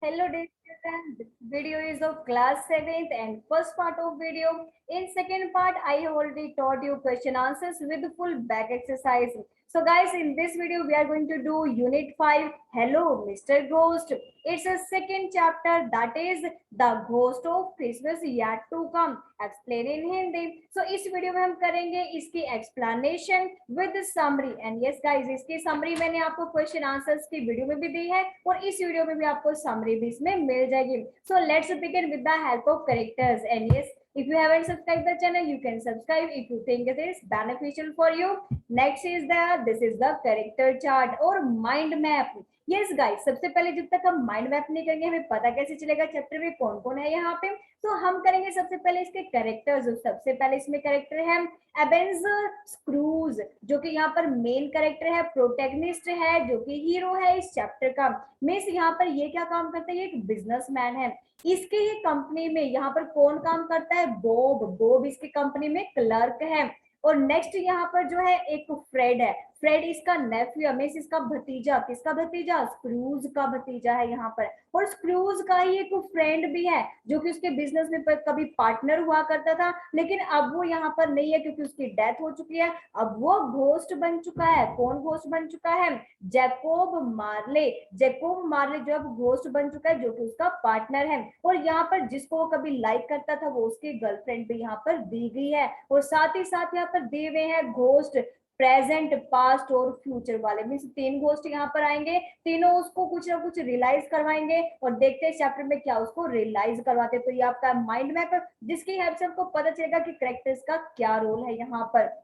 Hello dear children, this video is of class 7th and first part of video. In second part, I have already taught you question answers with full back exercise. So guys, in this video, we are going to do unit 5, Hello Mr. Ghost. It's a second chapter that is The Ghost of Christmas Yet to Come. Explain in Hindi. So इस video में हम करेंगे इसकी explanation with summary. And yes guys, इसकी summary मैंने आपको question answers की video में भी दी है और इस वीडियो में भी आपको summary भी इसमें मिल जाएगी. So let's begin with the help of characters. And yes, if you haven't subscribed the channel, you can subscribe if you think it is beneficial for you. Next is this is the character chart or mind map. Yes guys, सबसे पहले जब तक हम mind map नहीं करेंगे हमें पता कैसे चलेगा चैप्टर में कौन कौन है यहाँ पे. तो हम करेंगे सबसे पहले इसके कैरेक्टर्स. सबसे पहले इसमें कैरेक्टर है एबेंजर स्क्रूज, जो कि यहाँ पर मेन कैरेक्टर है, प्रोटैगनिस्ट है, जो कि हीरो है इस चैप्टर का. मींस यहाँ पर ये क्या काम करता है, ये एक बिजनेसमैन है. इसके ही कंपनी में यहाँ पर कौन काम करता है, बॉब. बॉब इसकी कंपनी में क्लर्क है. और नेक्स्ट यहाँ पर जो है एक फ्रेड है. फ्रेड इसका नेफ्यू, मींस इसका भतीजा. किसका भतीजा, स्क्रूज का भतीजा है यहाँ पर. और स्क्रूज का ही एक फ्रेंड भी है जो कि उसके बिजनेस में कभी पार्टनर हुआ करता था, लेकिन अब वो यहाँ पर नहीं है क्योंकि उसकी डेथ हो चुकी है. अब वो घोस्ट बन चुका है. कौन घोस्ट बन चुका है, जैकोब मार्ले. जैकोब मार्ले जो अब घोस्ट बन चुका है, जो कि उसका पार्टनर है. और यहाँ पर जिसको वो कभी लाइक करता था वो उसकी गर्लफ्रेंड भी यहाँ पर दी गई है. और साथ ही साथ यहाँ पर दिए हुए हैं घोस्ट प्रेजेंट, पास्ट और फ्यूचर वाले. मीन्स तीन घोस्ट यहाँ पर आएंगे, तीनों उसको कुछ ना कुछ रियलाइज करवाएंगे और देखते हैं चैप्टर में क्या उसको रियलाइज करवाते. तो ये आपका माइंड मैप, जिसकी हेल्प से आपको पता चलेगा कि कैरेक्टर्स का क्या रोल है यहाँ पर.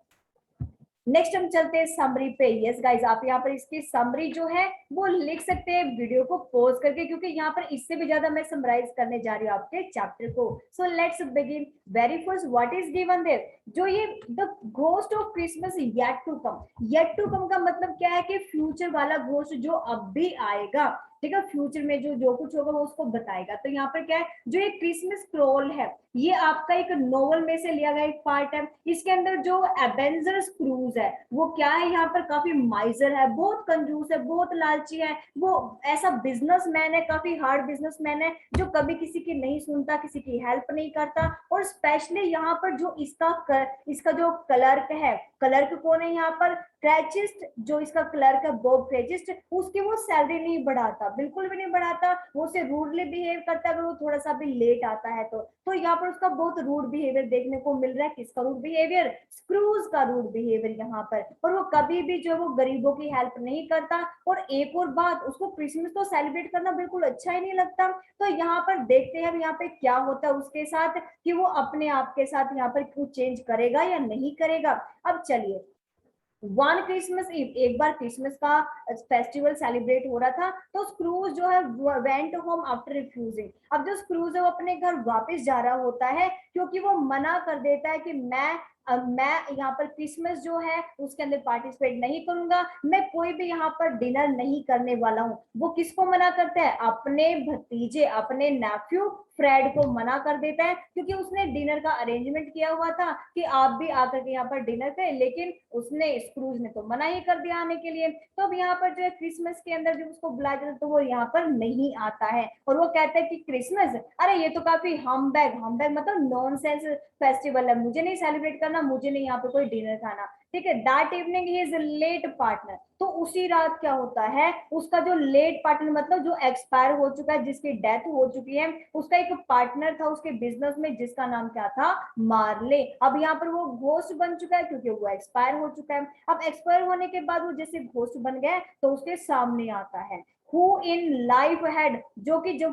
नेक्स्ट हम चलते हैं समरी पे. यस गाइस, आप यहाँ पर इसकी समरी जो है वो लिख सकते हैं वीडियो को पॉज करके, क्योंकि यहाँ पर इससे भी ज्यादा मैं समराइज करने जा रही हूँ आपके चैप्टर को. So let's begin. Very first, what is given there. जो ये the ghost of Christmas yet to come. Yet to come का मतलब क्या है कि फ्यूचर वाला घोस्ट जो अब भी आएगा. ठीक है, फ्यूचर में जो जो कुछ होगा वो उसको बताएगा. तो यहाँ पर क्या है, जो ये क्रिसमस क्रोल है ये आपका एक नोवेल में से लिया गया एक पार्ट है. इसके अंदर जो एबेंजर स्क्रूज है वो क्या है, यहाँ पर काफी माइजर है, बहुत कंजूस है, बहुत लालची है. वो ऐसा बिजनेसमैन है, काफी हार्ड बिजनेसमैन है, जो कभी किसी की नहीं सुनता, किसी की हेल्प नहीं करता. और स्पेशली यहाँ पर जो इसका जो क्लर्क है, क्लर्क कौन है यहाँ पर, क्रेचिस्ट. जो इसका क्लर्क है बॉब क्रेचिस्ट, उसकी वो सैलरी नहीं बढ़ाता, बिल्कुल भी नहीं बढ़ाता. वो उसे रूडली बिहेव करता है अगर वो थोड़ा सा भी लेट आता है तो यहाँ पर उसका बहुत रूड बिहेवियर देखने को मिल रहा है. किसका रूड बिहेवियर, स्क्रूज का रूड बिहेवियर यहाँ पर. और वो कभी भी जो है वो गरीबों की हेल्प नहीं करता. और एक और बात, उसको क्रिसमस तो सेलिब्रेट करना बिल्कुल अच्छा ही नहीं लगता. तो यहाँ पर देखते हैं यहाँ पे क्या होता है उसके साथ, कि वो अपने आप के साथ यहाँ पर कुछ चेंज करेगा या नहीं करेगा. अब चलिए, वन क्रिसमस ईव, एक बार क्रिसमस का फेस्टिवल सेलिब्रेट हो रहा था, तो स्क्रूज जो है वेंट होम आफ्टर रिफ्यूजिंग. अब जो स्क्रूज है वो अपने घर वापस जा रहा होता है, क्योंकि वो मना कर देता है कि मैं यहाँ पर क्रिसमस जो है उसके अंदर पार्टिसिपेट नहीं करूंगा, मैं कोई भी यहाँ पर डिनर नहीं करने वाला हूँ. वो किसको मना करता है, अपने भतीजे, अपने नेफ्यू फ्रेड को मना कर देता है, क्योंकि उसने डिनर का अरेंजमेंट किया हुआ था कि आप भी आकर के यहाँ पर डिनर करें, लेकिन उसने, स्क्रूज ने तो मना ही कर दिया आने के लिए. तो अब यहाँ पर जो है क्रिसमस के अंदर जब उसको बुलाया जाता है तो वो यहाँ पर नहीं आता है. और वो कहता है कि क्रिसमस, अरे ये तो काफी हम्बैग, हम्बैग मतलब नॉनसेंस फेस्टिवल है, मुझे नहीं सेलिब्रेट करना, मुझे नहीं यहाँ पे कोई डिनर खाना. ठीक है, that evening he is late partner. तो उसी रात क्या होता है, उसका जो लेट पार्टनर मतलब जो एक्सपायर हो चुका है, जिसकी डेथ हो चुकी है, उसका एक पार्टनर था उसके बिजनेस में जिसका नाम क्या था, मार्ले. अब यहाँ पर वो घोस्ट बन चुका है क्योंकि वो एक्सपायर हो चुका है. अब एक्सपायर होने के बाद वो जैसे घोस्ट बन गया तो उसके सामने आता है हु इन लाइफ हैड, जो कि जो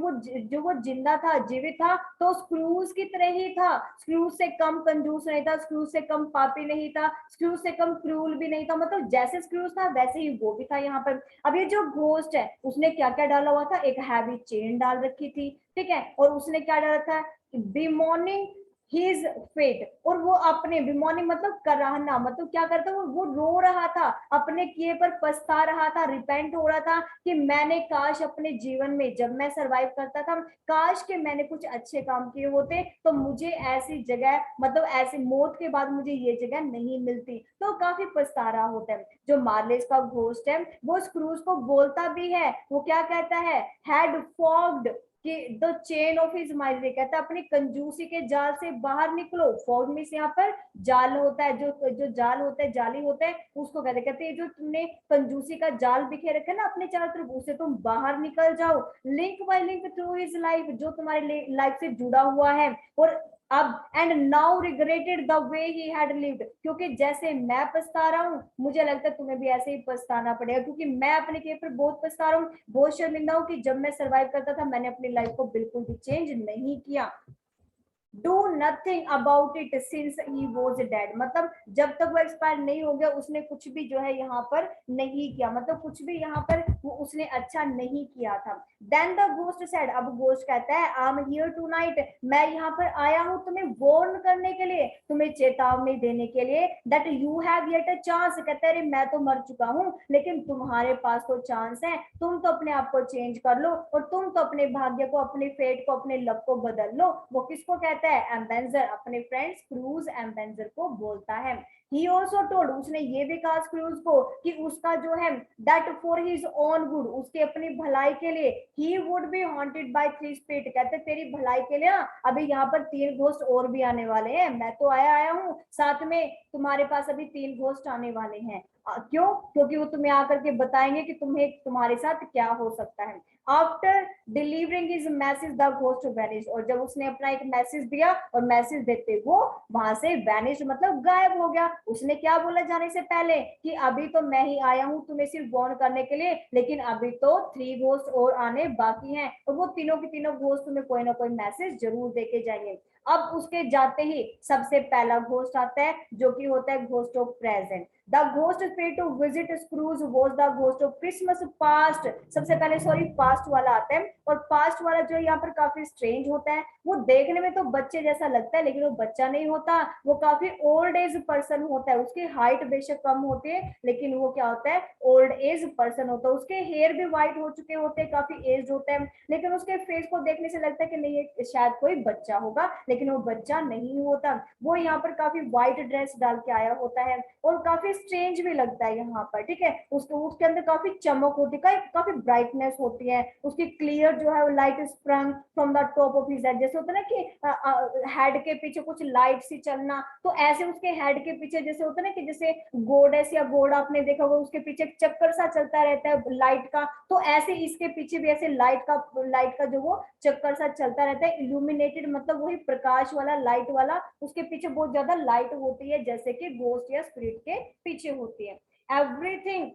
वो जिंदा था, जीवित था, तो स्क्रूज की तरह ही था. स्क्रूज से कम कंजूस नहीं था, स्क्रूज से कम पापी नहीं था, स्क्रूज से कम क्रूल भी नहीं था. मतलब जैसे स्क्रूज था वैसे ही वो भी था यहाँ पर. अब ये जो घोस्ट है उसने क्या क्या डाला हुआ था, एक हैवी चेन डाल रखी थी. ठीक है, और उसने क्या डाला था, बी मॉर्निंग हिज फेट, और वो अपने बिमोर्निंग मतलब कराहना, मतलब क्या करता, वो रो रहा था, अपने किए पर पछता रहा था, रिपेंट हो रहा था कि मैंने काश अपने जीवन में जब मैं सरवाइव करता था, काश के मैंने कुछ अच्छे काम किए होते तो मुझे ऐसी जगह, मतलब ऐसी मौत के बाद मुझे ये जगह नहीं मिलती। तो काफी पछता रहा होता है। जो मार्लेस का घोस्ट है वो स्क्रूज को बोलता भी है, वो क्या कहता है, हैड फॉग्ड कि the chain of his misery, कहता है अपनी कंजूसी के जाल से बाहर निकलो। फॉग मींस यहाँ पर जाल होता है, जो जो जाल होता है, जाली होता है, उसको कहते हैं जो तुमने कंजूसी का जाल बिखेर रखा है ना अपने चारों तरफ, उसे तुम बाहर निकल जाओ। Link by link through his life, जो तुम्हारे लाइफ से जुड़ा हुआ है। और अब and now regretted the way he had lived, क्योंकि जैसे मैं पछता रहा हूँ, मुझे लगता है तुम्हें भी ऐसे ही पछताना पड़ेगा, क्योंकि मैं अपने केस पर बहुत पछता रहा हूँ, बहुत शर्मिंदा हूँ कि जब मैं सरवाइव करता था मैंने अपनी लाइफ को बिल्कुल भी चेंज नहीं किया। Do nothing about it since he was dead, मतलब जब तक वो एक्सपायर नहीं हो गया उसने कुछ भी जो है यहाँ पर नहीं किया, मतलब कुछ भी यहाँ पर वो उसने अच्छा नहीं किया था। देन द गोस्ट सेड, अब गोस्ट कहता है आई एम हियर टुनाइट, मैं यहाँ पर आया हूँ तुम्हें वार्न करने के लिए, तुम्हें चेतावनी देने के लिए, that you have yet a chance, कहता है मैं तो मर चुका हूँ लेकिन तुम्हारे पास तो चांस है, तुम तो अपने आप को चेंज कर लो और तुम तो अपने भाग्य को, अपने फेट को, अपने लक को बदल लो। वो किसको कहता है, एम्बेंजर, अपने फ्रेंड स्क्रूज एम्बेंजर को बोलता है। ही ऑल्सो टोल्ड, उसने ये भी कहा स्क्रूज को कि उसका जो है that for his own good, उसके अपनी भलाई के लिए, he would be haunted by three spirit, कहते तेरी भलाई के लिए ना अभी यहाँ पर 3 घोस्ट और भी आने वाले हैं, मैं तो आया आया हूँ, साथ में तुम्हारे पास अभी 3 घोस्ट आने वाले हैं। क्यों, क्योंकि वो तुम्हें आकर के बताएंगे कि तुम्हें तुम्हारे साथ क्या हो सकता है। After delivering his message the ghost vanish, और जब उसने अपना एक मैसेज दिया और मैसेज देते वो वहां से वैनिश मतलब गायब हो गया। उसने क्या बोला जाने से पहले कि अभी तो मैं ही आया हूँ तुम्हें सिर्फ वॉर्न करने के लिए, लेकिन अभी तो 3 घोस्ट और आने बाकी हैं और वो तीनों के तीनों घोस्ट तुम्हें कोई ना कोई मैसेज जरूर देके जाएंगे। अब उसके जाते ही सबसे पहला घोस्ट आता है जो कि होता है ghost of present. The ghost spirit to visit Scrooge was the ghost of Christmas past, सबसे पहले सॉरी पास्ट वाला आता है, और पास्ट वाला जो यहाँ पर काफी स्ट्रेंज होता है, वो देखने में तो बच्चे जैसा लगता है लेकिन वो बच्चा नहीं होता, वो काफी ओल्ड एज पर्सन होता है, उसकी हाइट बेशक कम होती है लेकिन वो क्या होता है, ओल्ड एज पर्सन होता है, उसके हेयर भी व्हाइट हो चुके होते हैं, काफी एज होता है, लेकिन उसके फेस को देखने से लगता है कि नहीं ये शायद कोई बच्चा होगा, लेकिन वो बच्चा नहीं होता। वो यहाँ पर काफी व्हाइट ड्रेस डाल के आया होता है और काफी स्ट्रेंज भी लगता है यहाँ पर, ठीक है, उसको उसके अंदर काफी चमक होती है, काफी ब्राइटनेस होती है, उसकी क्लियर जो है light sprung from the top of his head, जैसे होता है ना कि हेड के पीछे कुछ लाइट सी चलना, तो ऐसे उसके हेड के पीछे जैसे होता है ना कि जैसे गोडेस या घोड़ा आपने देखा होगा उसके पीछे चक्कर सा चलता रहता है लाइट का, तो ऐसे इसके पीछे भी ऐसे लाइट का जो वो चक्कर सा चलता रहता है, इल्यूमिनेटेड मतलब वही प्रकाश वाला लाइट वाला, उसके पीछे बहुत ज्यादा लाइट होती है जैसे कि गोस्ट या स्पिरिट के पीछे होती है। Everything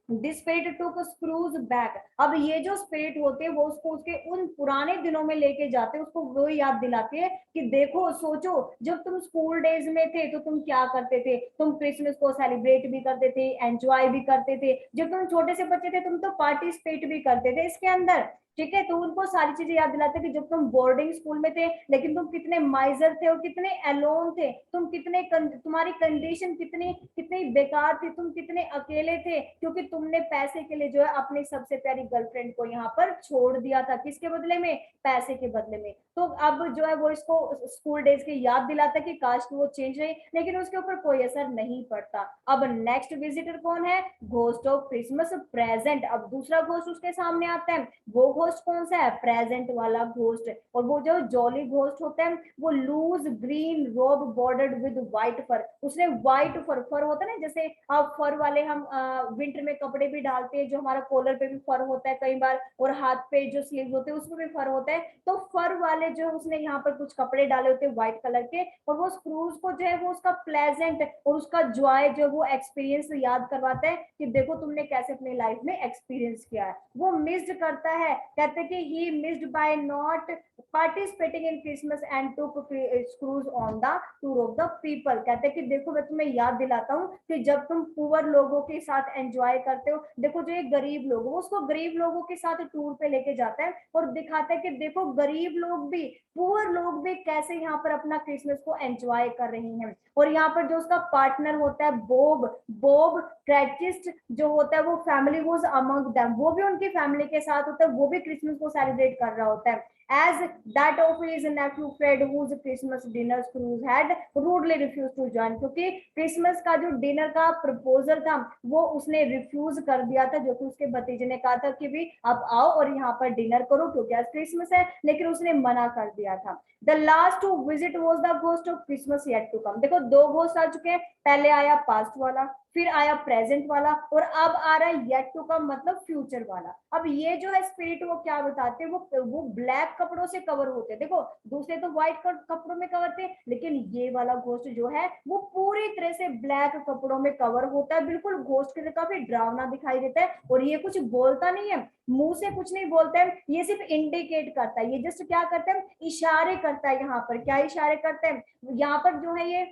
this spirit took Scrooge back, अब ये जो स्पिरिट होते हैं वो उसको उसके उन पुराने दिनों में लेके जाते हैं, उसको वो याद दिलाते हैं कि देखो सोचो जब तुम स्कूल डेज में थे तो तुम क्या करते थे, तुम क्रिसमस को सेलिब्रेट भी करते थे, एंजॉय भी करते थे, जब तुम छोटे से बच्चे थे तुम तो पार्टिसिपेट भी करते थे इसके अंदर, ठीक है, तो उनको सारी चीजें याद दिलाते कि जब तुम बोर्डिंग स्कूल में थे लेकिन तुम कितने माइजर थे और कितने अलोन थे, तुम कितने तुम्हारी कंडीशन कितनी कितनी बेकार थी, तुम कितने अकेले थे क्योंकि तुमने पैसे के लिए जो है अपनी सबसे प्यारी गर्लफ्रेंड को यहाँ पर छोड़ दिया था, किसके बदले में, पैसे के बदले में। तो अब जो है वो इसको स्कूल डेज की याद दिलाता कि काश वो चेंज रही, लेकिन उसके ऊपर कोई असर नहीं पड़ता। अब नेक्स्ट विजिटर कौन है, घोस्ट ऑफ क्रिसमस प्रेजेंट, अब दूसरा घोस्ट उसके सामने आता है, वो घोस्ट कौन सा है, प्रेजेंट वाला घोस्ट, और वो जो जॉली घोस्ट होता है वो लूज ग्रीन रोब बॉर्डर्ड विद व्हाइट फर, उसने व्हाइट फर, फर होता है ना जैसे आप फर वाले हम विंटर में कपड़े भी डालते हैं जो हमारा कॉलर पे भी फर होता है कई बार, और हाथ पे जो स्लीव होते हैं उसमें भी फर होता है, तो फर वाले जो उसने यहाँ पर कुछ कपड़े डाले होते हैं व्हाइट कलर के, और वो स्क्रूज को जो है वो उसका प्लेजेंट और उसका जॉय जो वो एक्सपीरियंस याद करवाता है कि देखो तुमने कैसे अपनी लाइफ में एक्सपीरियंस किया है, वो मिस करता है कहते हैं कि he missed by not participating in Christmas and took Scrooge on the tour of the people. कहते हैं कि देखो मैं तुम्हें याद दिलाता हूँ कि जब तुम पुअर लोगों के साथ एंजॉय करते हो, देखो जो ये गरीब लोग वो उसको गरीब लोगों के साथ टूर पे लेके जाता है और दिखाता है कि देखो गरीब लोग भी, पुअर लोग भी कैसे यहाँ पर अपना क्रिसमस को एंजॉय कर रही हैं। और यहाँ पर जो उसका पार्टनर होता है बॉब बॉब क्रैचिस्ट जो होता है वो फैमिली वॉज अमंग देम, वो भी उनकी फैमिली के साथ होता है, वो भी क्रिसमस को सेलिब्रेट कर रहा होता है। As that of his nephew Fred, whose Christmas dinner Scrooge had rudely refused to join, क्योंकि क्रिसमस का जो डिनर का प्रपोजल था वो उसने रिफ्यूज कर दिया था, जो कि उसके भतीजे ने कहा था कि भी आप आओ और यहाँ पर डिनर करो क्योंकि आज क्रिसमस है, लेकिन उसने मना कर दिया था। The last to visit was the ghost of Christmas yet to come. देखो दो घोस्ट आ चुके हैं, पहले आया पास्ट वाला, फिर आया प्रेजेंट वाला, और अब आ रहा है येट टू कम मतलब फ्यूचर वाला। अब ये जो है स्पिरिट वो क्या बताते हैं, वो ब्लैक कपड़ों से कवर होते हैं। देखो दूसरे तो व्हाइट कपड़ों में कवर थे, लेकिन ये वाला घोस्ट जो है वो पूरी तरह से ब्लैक कपड़ों में कवर होता है, बिल्कुल घोस्ट के काफी डरावना दिखाई देता है। और ये कुछ बोलता नहीं है, मुंह से कुछ नहीं बोलता है, ये सिर्फ इंडिकेट करता है, ये जस्ट क्या करता है, इशारे करता है। यहाँ पर क्या इशारे करता है, यहाँ पर जो है ये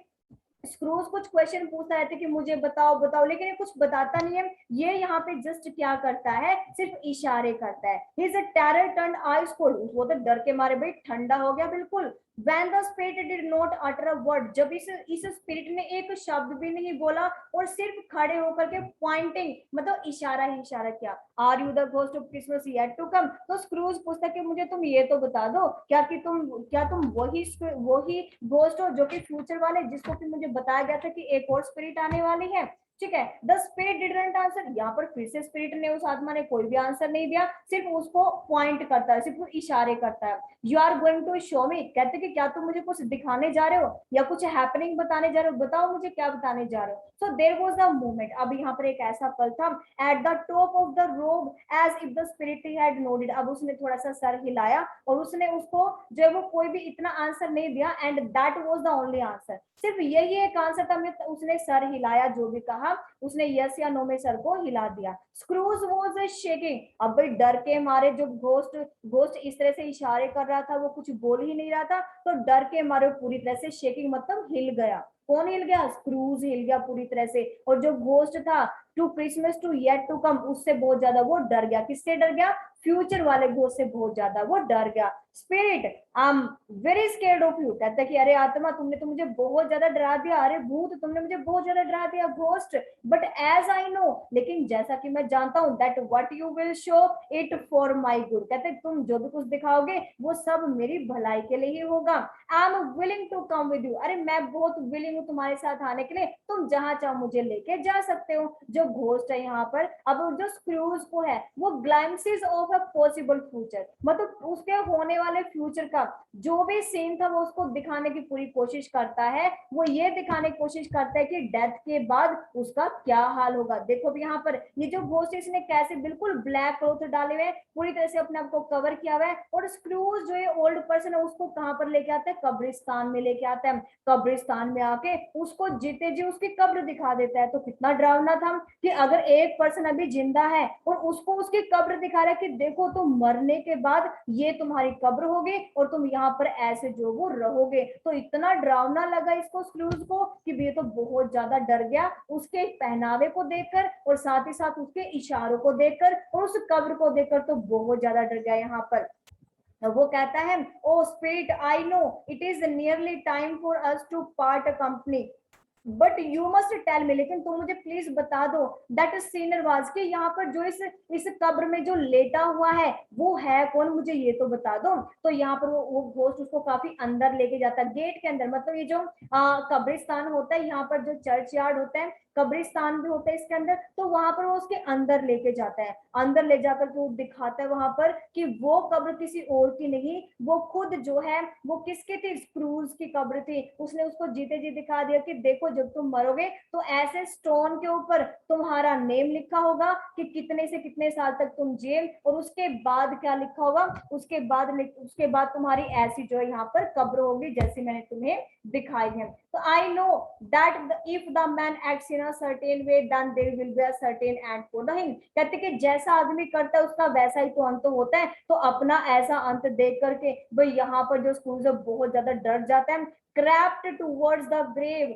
स्क्रूज कुछ क्वेश्चन पूछता रहता है कि मुझे बताओ बताओ, लेकिन ये कुछ बताता नहीं है। ये यहाँ पे जस्ट क्या करता है, सिर्फ इशारे करता है। His terror turned ice cold, वो तो डर के मारे भाई ठंडा हो गया बिल्कुल। When the spirit did not utter a word, जब इस स्पिरिट ने एक शब्द भी नहीं बोला और सिर्फ खड़े होकर के पॉइंटिंग मतलब इशारा ही इशारा किया। Are you the ghost of Christmas yet to come. तो स्क्रूज पूछता कि मुझे तुम ये तो बता दो क्या तुम वही घोस्ट हो जो कि फ्यूचर वाले, जिसको कि मुझे बताया गया था कि एक और स्पिरिट आने वाली है। ठीक है, द स्पिरिट डिडंट आंसर, यहाँ पर फिर से स्पिरिट ने, उस आत्मा ने कोई भी आंसर नहीं दिया, सिर्फ उसको पॉइंट करता है, सिर्फ इशारे करता है। You are going to show me, कहते कि क्या तुम मुझे कुछ दिखाने जा रहे हो या कुछ हैपनिंग बताने जा रहे हो, बताओ मुझे क्या बताने जा रहे हो। So there was a moment, अब यहाँ पर एक ऐसा पल था, at the top of the robe as if the spirit had nodded. अब उसने थोड़ा सा सर हिलाया और उसने उसको जो है वो कोई भी इतना आंसर नहीं दिया, and that was the only answer, सिर्फ यही एक आंसर था। उसने सर हिलाया, जो भी कहा उसने यस या नो में सर को हिला दिया। स्क्रूज वाज शेकिंग, अब भाई डर के मारे जो घोस्ट इस तरह से इशारे कर रहा था, वो कुछ बोल ही नहीं रहा था, तो डर के मारे पूरी तरह से शेकिंग मतलब हिल गया। कौन हिल गया, स्क्रूज हिल गया पूरी तरह से। और जो घोस्ट था to Christmas to yet to come, उससे बहुत ज्यादा वो डर गया। किससे डर गया, फ्यूचर वाले घोस्ट से बहुत ज्यादा वो डर गया। Spirit I am very scared of you, कहता है कि अरे आत्मा तुमने तो मुझे बहुत ज्यादा डरा दिया, अरे भूत तुमने मुझे बहुत ज्यादा डरा दिया। Ghost but as I know, लेकिन जैसा कि मैं जानता हूँ, that what you will show it for my good, कहते हैं तुम जो भी कुछ दिखाओगे वो सब मेरी भलाई के लिए ही होगा। I am willing to come with you, अरे मैं बहुत विलिंग हूँ तुम्हारे साथ आने के लिए, तुम जहां चाहो मुझे लेके जा सकते हो। जो घोस्ट है यहाँ पर, अब जो स्क्रूज को है वो ग्लाइम्सिस ऑफ अ पॉसिबल फ्यूचर, मतलब उसके होने वाले फ्यूचर का जो भी सीन था वो उसको दिखाने की पूरी कोशिश करता है। वो ये दिखाने की कोशिश करता है कि डेथ के बाद उसका क्या हाल होगा। देखो भी यहाँ पर ये जो घोस्ट इसने कैसे बिल्कुल ब्लैक क्लॉथ डाले हुए, पूरी तरह से अपने आप को कवर किया हुआ है। और स्क्रूज जो ये ओल्ड पर्सन है उसको कहाँ पर लेके आता है, कब्रिस्तान में लेके आता है। कब्रिस्तान में आके उसको जीते जी उसकी कब्र दिखा देता है। तो कितना डरावना था कि अगर एक पर्सन अभी जिंदा है और उसको उसकी कब्र दिखा रहा है कि देखो तुम मरने के बाद ये तुम्हारी कब्र होगी और तुम यहाँ पर ऐसे जो वो रहोगे। तो इतना डरावना लगा इसको स्क्रूज को कि ये तो बहुत ज्यादा डर गया उसके पहनावे को देखकर और साथ ही साथ उसके इशारों को देखकर और उस कब्र को देखकर, तो बहुत ज्यादा डर गया यहाँ पर। वो कहता है oh spirit I know it is nearly time for us to part company but you must tell me, लेकिन तुम मुझे प्लीज बता दो दैट सीनर वाज के यहाँ पर जो इस कब्र में जो लेटा हुआ है वो है कौन, मुझे ये तो बता दो। तो यहाँ पर वो घोस्ट उसको काफी अंदर लेके जाता है, गेट के अंदर, मतलब ये जो कब्रिस्तान होता है, यहाँ पर जो चर्च यार्ड होता है, कब्रिस्तान भी होता है इसके अंदर, तो वहां पर वो उसके अंदर लेके जाता है। अंदर ले जाकर के वो दिखाता है वहां पर कि वो कब्र किसी और की नहीं, वो खुद जो है वो किसकी थी, स्क्रूज की कब्र थी। उसने उसको जीते जी दिखा दिया कि देखो जब तुम मरोगे तो ऐसे स्टोन के ऊपर तुम्हारा नेम लिखा होगा कि कितने से कितने साल तक तुम जिए, और उसके बाद क्या लिखा होगा, उसके बाद तुम्हारी ऐसी जो है यहाँ पर कब्र होगी जैसी मैंने तुम्हें दिखाई है। तो I know that if the man acts in in a certain way, then there will be a certain end for the him. कहते कि जैसा आदमी करता है उसका वैसा ही तो अंत होता है, तो अपना ऐसा अंत देख करके भाई यहाँ पर जो स्क्रूज है बहुत ज्यादा डर जाता है. Crept towards the grave,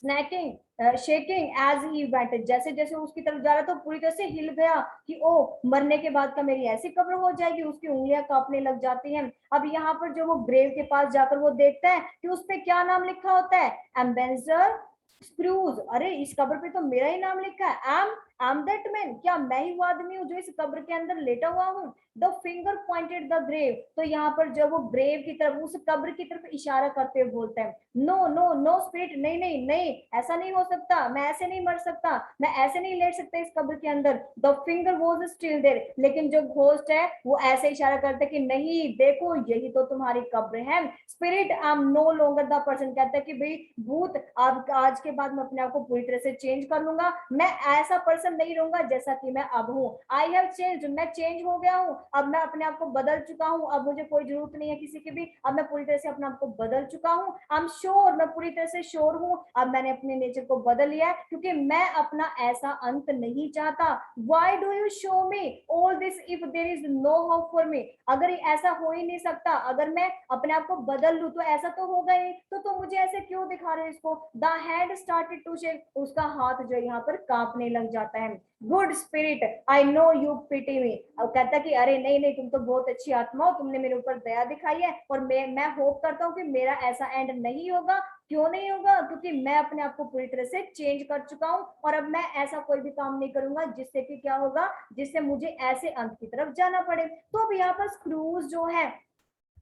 snaking shaking as he went, जैसे जैसे उसकी तरफ जा रहा था तो पूरी तरह से हिल गया कि ओ मरने के बाद का मेरी ऐसी कब्र हो जाएगी. उसकी उंगलियां कांपने लग जाती हैं. अब यहाँ पर जो वो ग्रेव के पास जाकर वो देखता है कि उस पे क्या नाम लिखा होता है, एम्बेसडर स्क्रूज. अरे इस कब्र पे तो मेरा ही नाम लिखा है. एम दैट मैन, क्या मैं ही वो आदमी हूँ जो इस कब्र के अंदर लेटा हुआ हूँ. The finger pointed the grave, तो यहाँ पर जब वो ग्रेव की तरफ, उस कब्र की तरफ इशारा करते हुए बोलते हैं, नो नो नो स्पिरिट, नहीं नहीं नहीं, ऐसा नहीं हो सकता, मैं ऐसे नहीं मर सकता, मैं ऐसे नहीं लेट सकता इस कब्र के अंदर. The finger was still there, लेकिन जो घोस्ट है वो ऐसे इशारा करता है कि नहीं देखो यही तो तुम्हारी कब्र है. Spirit I am no longer the person, कहता है कि भाई भूत आज के बाद मैं अपने आप को पूरी तरह से चेंज कर लूंगा, मैं ऐसा पर्सन नहीं रहूंगा जैसा कि मैं अब हूँ. आई हैव चेंज, मैं चेंज हो गया हूँ, अब मैं अपने आप को बदल चुका हूँ, अब मुझे कोई जरूरत नहीं है किसी की भी, अब मैं पूरी तरह से अपने आप को बदल चुका हूँ. आई एम श्योर, मैं पूरी तरह से श्योर हूँ, अब मैंने अपने नेचर को बदल लिया है क्योंकि मैं अपना ऐसा अंत नहीं चाहता. Why do you show me all this if there is no hope for me, अगर ऐसा हो ही नहीं सकता, अगर मैं अपने आप को बदल लूं तो ऐसा तो होगा ही, तो मुझे ऐसे क्यों दिखा रहे हो इसको. The hand started to shake, उसका हाथ जो यहाँ पर कांपने लग जाता है. Good spirit I know you pity me, अब कहता कि अरे नहीं नहीं तुम तो बहुत अच्छी आत्मा हो, तुमने मेरे ऊपर दया दिखाई है और मैं होप करता हूँ कि मेरा ऐसा एंड नहीं होगा. क्यों नहीं होगा, क्योंकि मैं अपने आप को पूरी तरह से चेंज कर चुका हूँ और अब मैं ऐसा कोई भी काम नहीं करूंगा जिससे कि क्या होगा, जिससे मुझे ऐसे अंत की तरफ जाना पड़े. तो अब यहाँ पर स्क्रूज जो है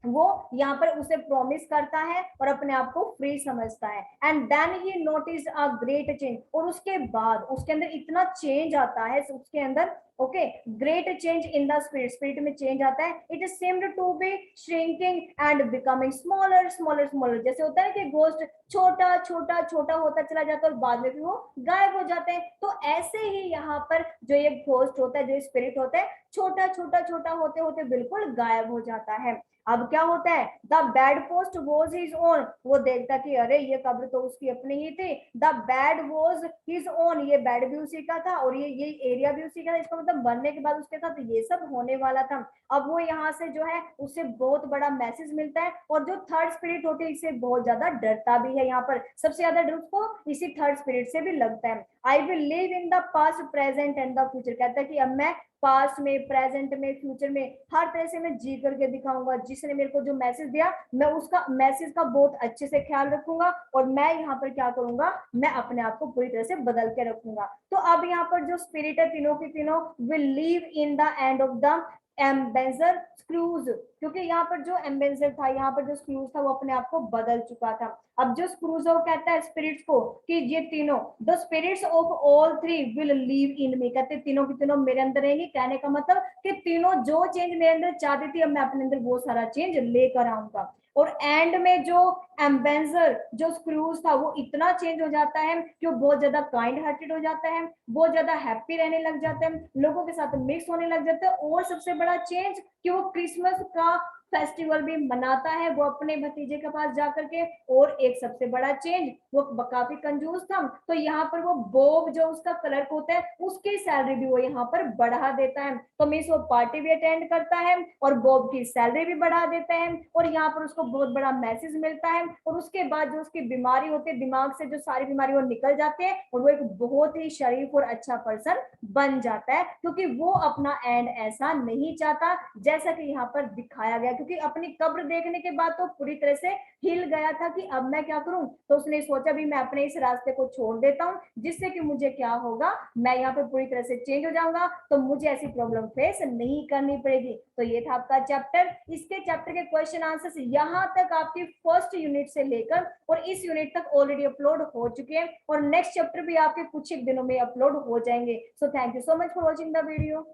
वो यहाँ पर उसे प्रॉमिस करता है और अपने आप को फ्री समझता है. And then he notice a great change, और उसके बाद उसके अंदर इतना चेंज आता है उसके अंदर, okay, great change in the spirit, spirit में चेंज आता है. It is seemed to be shrinking and becoming smaller smaller smaller, जैसे होता है कि घोस्ट छोटा छोटा छोटा होता चला जाता है और बाद में भी वो गायब हो जाते हैं. तो ऐसे ही यहाँ पर जो ये घोस्ट होता है, जो स्पिरिट होता है, छोटा छोटा छोटा होते होते बिल्कुल गायब हो जाता है. अब क्या होता है, the bed post was his own, वो देखता कि अरे ये कब्र तो उसकी अपनी ही थी. The bed was his own, ये बेड भी उसी का था और ये एरिया भी उसी का था, इसका मतलब मरने के बाद उसके साथ ये सब होने वाला था. अब वो यहाँ से जो है उससे बहुत बड़ा मैसेज मिलता है और जो थर्ड स्पिरिट होती है इससे बहुत ज्यादा डरता भी है. यहाँ पर सबसे ज्यादा डर उसको इसी थर्ड स्पिरिट से भी लगता है. I will live in the past present and the future, कहता है कि अब मैं पास्ट में, प्रेजेंट में, फ्यूचर में हर तरह से मैं जी करके दिखाऊंगा. जिसने मेरे को जो मैसेज दिया मैं उसका मैसेज का बहुत अच्छे से ख्याल रखूंगा और मैं यहाँ पर क्या करूंगा, मैं अपने आप को पूरी तरह से बदल के रखूंगा. तो अब यहाँ पर जो स्पिरिट है तीनों की तीनों will live in the end of the ambassador Scrooge, क्योंकि यहाँ पर जो एम्बेसडर था, यहाँ पर जो स्क्रूज था वो अपने आप को बदल चुका था. अब जो स्क्रूज है वो कहता है स्पिरिट्स को कि ये तीनों, the spirits of all three will live in me, कहते तीनों की तीनों मेरे अंदर रहेंगे. कहने का मतलब कि तीनों जो चेंज मेरे अंदर चाहती थी अब मैं अपने अंदर वो सारा चेंज लेकर आऊंगा. और एंड में जो एम्बेसडर जो स्क्रूज था वो इतना चेंज हो जाता है कि वो बहुत ज्यादा काइंड हार्टेड हो जाता है, बहुत ज्यादा हैप्पी रहने लग जाते हैं, लोगों के साथ मिक्स होने लग जाते हैं. और सबसे बड़ा चेंज कि वो क्रिसमस का फेस्टिवल भी मनाता है वो अपने भतीजे के पास जाकर के. और एक सबसे बड़ा चेंज, वो काफी कंजूस था तो यहाँ पर वो बॉब जो उसका क्लर्क होता है उसकी सैलरी भी वो यहाँ पर बढ़ा देता है. तो मीन्स वो पार्टी भी अटेंड करता है और बॉब की सैलरी भी बढ़ा देता है और यहाँ पर उसको बहुत बड़ा मैसेज मिलता है. और उसके बाद जो उसकी बीमारी होती है, दिमाग से जो सारी बीमारी वो निकल जाती है और वो एक बहुत ही शरीफ और अच्छा पर्सन बन जाता है, क्योंकि वो अपना एंड ऐसा नहीं चाहता जैसा कि यहाँ पर दिखाया गया. क्योंकि अपनी कब्र देखने के बाद तो पूरी तरह से हिल गया था कि अब मैं क्या करूं, तो उसने सोचा भी मैं अपने इस रास्ते को छोड़ देता हूं जिससे कि मुझे क्या होगा, मैं यहाँ पे पूरी तरह से चेंज हो जाऊंगा तो मुझे ऐसी प्रॉब्लम फेस नहीं करनी पड़ेगी. तो ये था आपका चैप्टर. इसके चैप्टर के क्वेश्चन आंसर्स यहाँ तक आपकी फर्स्ट यूनिट से लेकर और इस यूनिट तक ऑलरेडी अपलोड हो चुके हैं और नेक्स्ट चैप्टर भी आपके कुछ एक दिनों में अपलोड हो जाएंगे. So thank you so much for watching the video.